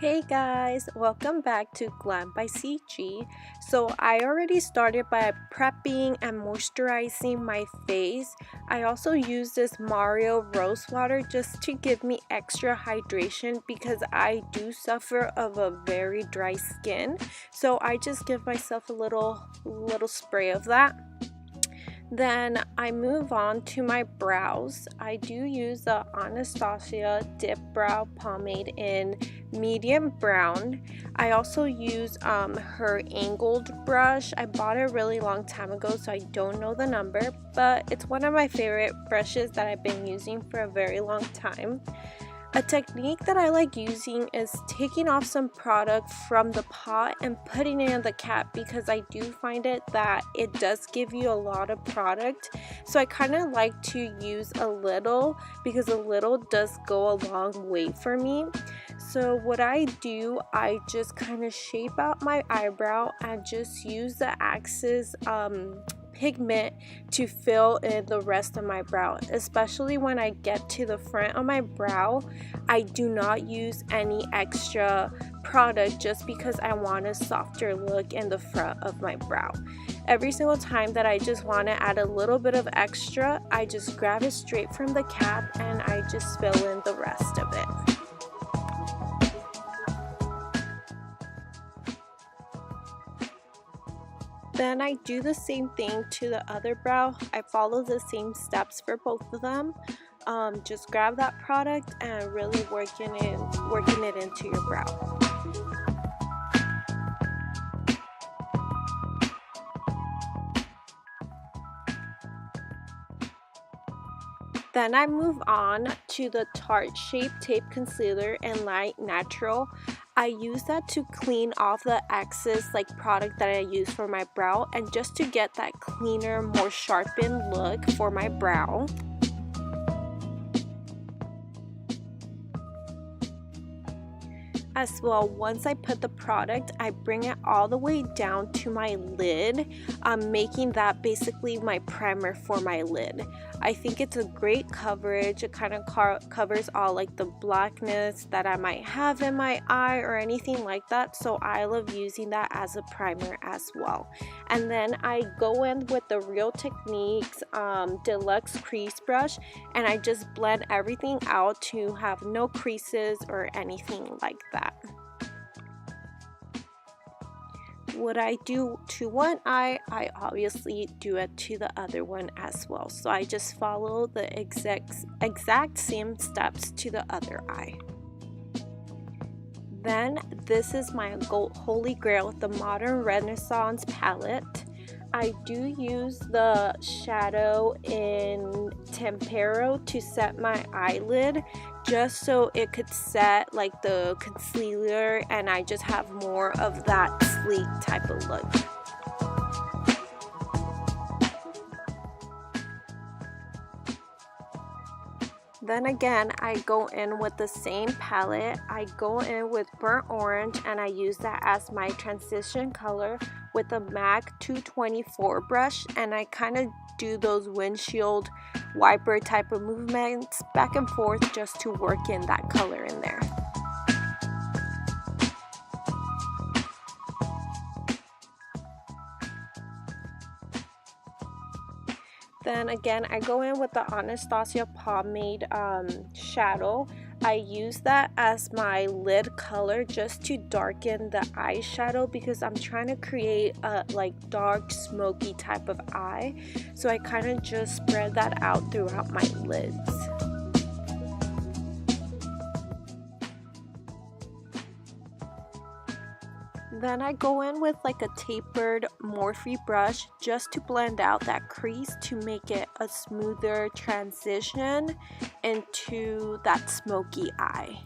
Hey guys, welcome back to Glam by CG. So I already started by prepping and moisturizing my face. I also use this Mario rose water just to give me extra hydration because I do suffer of a very dry skin. So I just give myself a little spray of that. Then I move on to my brows. I do use the Anastasia Dip Brow Pomade in medium brown. I also use her angled brush. I bought it a really long time ago, so I don't know the number, but it's one of my favorite brushes that I've been using for a very long time. A technique that I like using is taking off some product from the pot and putting it in the cap because I do find it that it does give you a lot of product. So I kind of like to use a little because a little does go a long way for me. So what I do, I just kind of shape out my eyebrow and just use the Axis pigment to fill in the rest of my brow, especially when I get to the front of my brow. I do not use any extra product just because I want a softer look in the front of my brow. Every single time that I just want to add a little bit of extra, I just grab it straight from the cap and I just fill in the rest of it. Then I do the same thing to the other brow. I follow the same steps for both of them. Just grab that product and really working it into your brow. Then I move on to the Tarte Shape Tape Concealer in Light Natural. I use that to clean off the excess product that I use for my brow and just to get that cleaner, more sharpened look for my brow. As well, once I put the product, I bring it all the way down to my lid, making that basically my primer for my lid. I think it's a great coverage. It kind of covers all the blackness that I might have in my eye or anything like that, so I love using that as a primer as well. And then I go in with the Real Techniques Deluxe Crease Brush and I just blend everything out to have no creases or anything like that. What I do to one eye, I obviously do it to the other one as well. So I just follow the exact same steps to the other eye. Then this is my holy grail, the Modern Renaissance palette. I do use the shadow in Tempero to set my eyelid just so it could set the concealer and I just have more of that sleek type of look. Then again, I go in with the same palette. I go in with Burnt Orange and I use that as my transition color with the MAC 224 brush, and I kind of do those windshield wiper type of movements back and forth just to work in that color in there. Then again, I go in with the Anastasia Pomade shadow. I use that as my lid color just to darken the eyeshadow because I'm trying to create a dark smoky type of eye. So I kind of just spread that out throughout my lids. Then I go in with a tapered Morphe brush just to blend out that crease to make it a smoother transition into that smoky eye.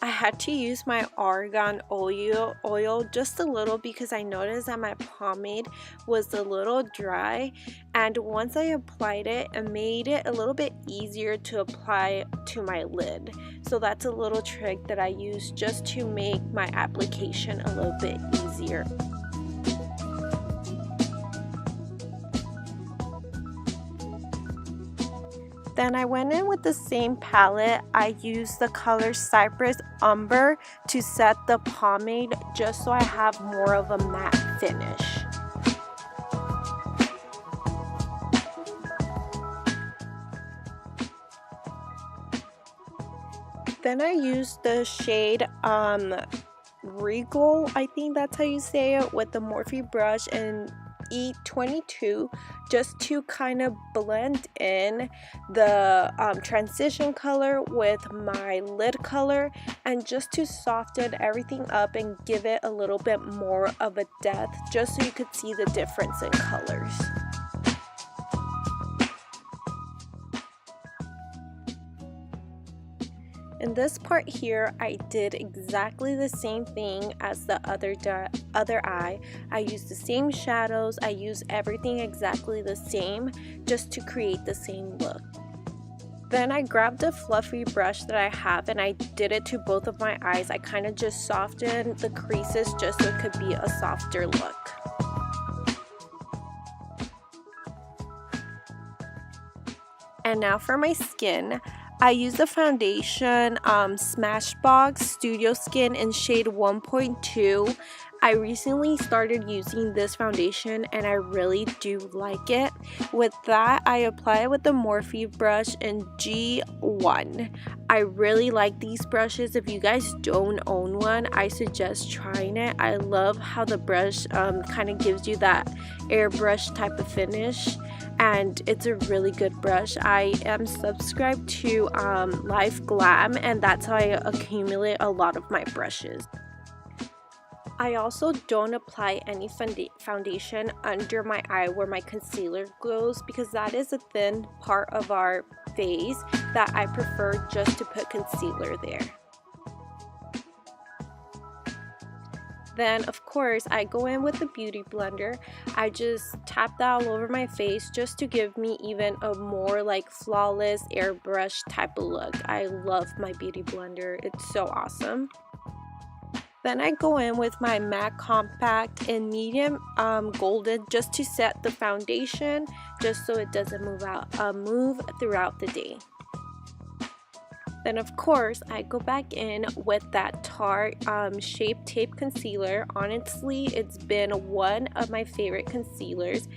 I had to use my argan oil just a little because I noticed that my pomade was a little dry, and once I applied it, it made it a little bit easier to apply to my lid. So that's a little trick that I use just to make my application a little bit easier. Then I went in with the same palette. I used the color Cypress Umber to set the pomade just so I have more of a matte finish. Then I used the shade Regal, I think that's how you say it, with the Morphe brush and E22 just to kind of blend in the transition color with my lid color and just to soften everything up and give it a little bit more of a depth just so you could see the difference in colors. In this part here, I did exactly the same thing as the other eye. I used the same shadows, I used everything exactly the same just to create the same look. Then I grabbed a fluffy brush that I have and I did it to both of my eyes. I kind of just softened the creases just so it could be a softer look. And now for my skin. I use the foundation Smashbox Studio Skin in shade 1.2. I recently started using this foundation and I really do like it. With that, I apply it with the Morphe brush in G1. I really like these brushes. If you guys don't own one, I suggest trying it. I love how the brush kind of gives you that airbrush type of finish. And it's a really good brush. I am subscribed to Life Glam and that's how I accumulate a lot of my brushes. I also don't apply any foundation under my eye where my concealer goes because that is a thin part of our face that I prefer just to put concealer there. Then of course I go in with the beauty blender. I just tap that all over my face just to give me even a more like flawless airbrush type of look. I love my beauty blender, it's so awesome. Then I go in with my MAC Compact in medium golden just to set the foundation just so it doesn't move throughout the day. Then of course I go back in with that Tarte Shape Tape Concealer. Honestly, it's been one of my favorite concealers.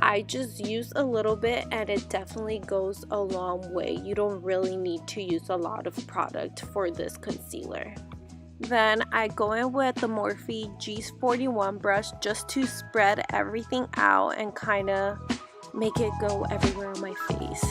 I just use a little bit and it definitely goes a long way. You don't really need to use a lot of product for this concealer. Then I go in with the Morphe G41 brush just to spread everything out and kind of make it go everywhere on my face.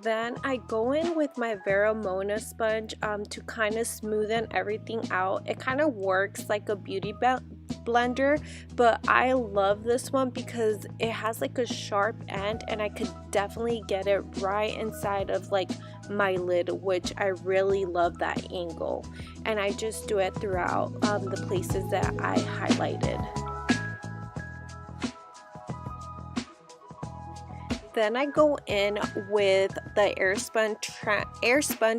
Then I go in with my Veromona sponge to kind of smoothen everything out. It kind of works like a beauty blender, but I love this one because it has like a sharp end and I could definitely get it right inside of like my lid, which I really love that angle. And I just do it throughout the places that I highlighted. Then I go in with the Airspun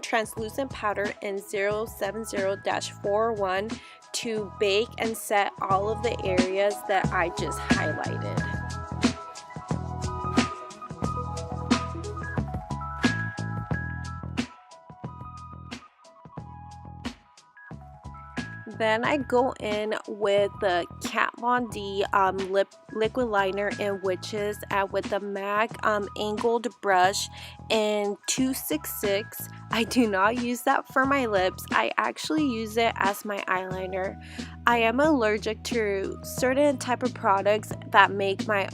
Translucent Powder in 070-41 to bake and set all of the areas that I just highlighted. Then I go in with the Kat Von D liquid liner in Witches and with the MAC angled brush in 266. I do not use that for my lips. I actually use it as my eyeliner. I am allergic to certain type of products that make my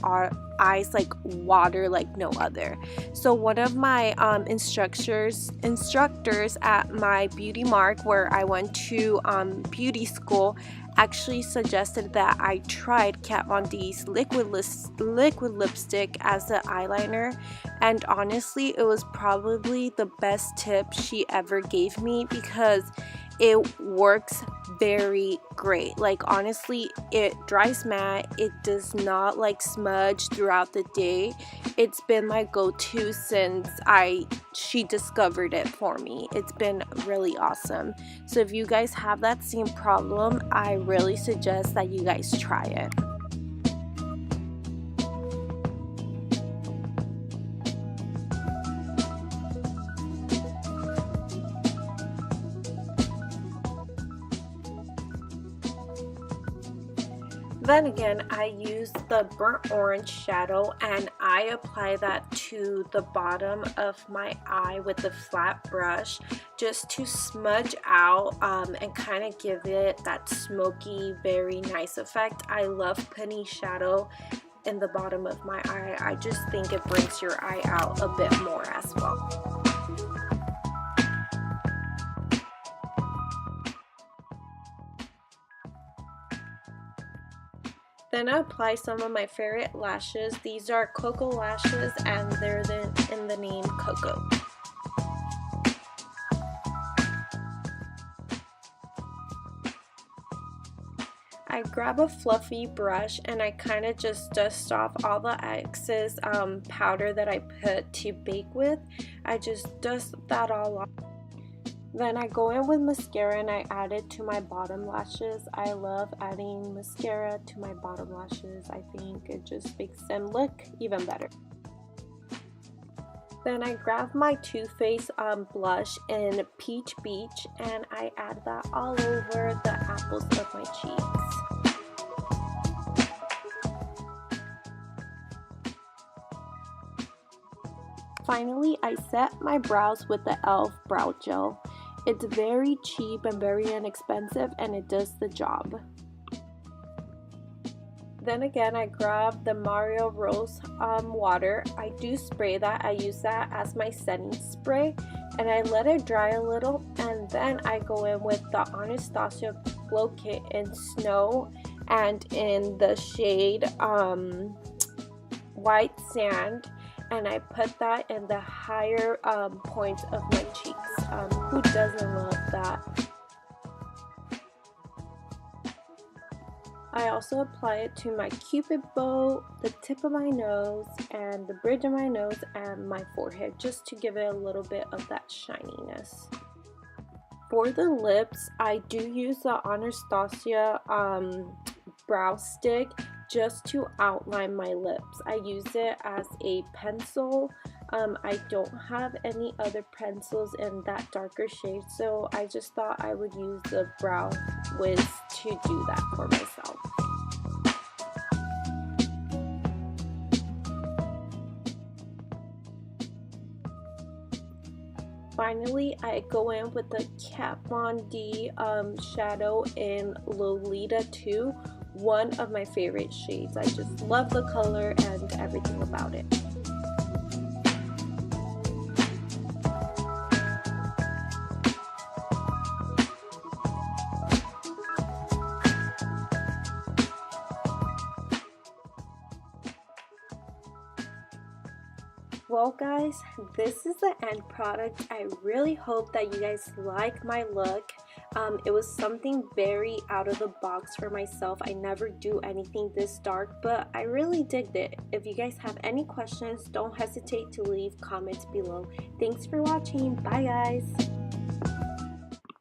eyes like water like no other. So one of my instructors at my beauty mark where I went to beauty school actually suggested that I tried Kat Von D's liquid lipstick as the eyeliner, and honestly it was probably the best tip she ever gave me because it works very great. Like honestly, it dries matte. It does not like smudge throughout the day. It's been my go-to since she discovered it for me. It's been really awesome. So if you guys have that same problem, I really suggest that you guys try it. Then again, I use the burnt orange shadow and I apply that to the bottom of my eye with the flat brush just to smudge out and kind of give it that smoky, very nice effect. I love putting shadow in the bottom of my eye. I just think it brings your eye out a bit more as well. Then I apply some of my favorite lashes. These are Cocoa lashes and they're in the name Cocoa. I grab a fluffy brush and I kind of just dust off all the excess powder that I put to bake with. I just dust that all off. Then I go in with mascara and I add it to my bottom lashes. I love adding mascara to my bottom lashes. I think it just makes them look even better. Then I grab my Too Faced blush in Peach Beach and I add that all over the apples of my cheeks. Finally, I set my brows with the e.l.f. brow gel. It's very cheap and very inexpensive and it does the job. Then again, I grab the Mario Rose water. I do spray that. I use that as my setting spray and I let it dry a little, and then I go in with the Anastasia Glow Kit in Snow and in the shade White Sand, and I put that in the higher points of my cheeks. Who doesn't love that? I also apply it to my cupid bow, the tip of my nose, and the bridge of my nose and my forehead, just to give it a little bit of that shininess. For the lips, I do use the Anastasia brow stick just to outline my lips. I use it as a pencil. I don't have any other pencils in that darker shade, so I just thought I would use the Brow Wiz to do that for myself. Finally, I go in with the Kat Von D shadow in Lolita 2, one of my favorite shades. I just love the color and everything about it. Well guys, this is the end product. I really hope that you guys like my look. It was something very out of the box for myself. I never do anything this dark, but I really digged it. If you guys have any questions, don't hesitate to leave comments below. Thanks for watching. Bye guys.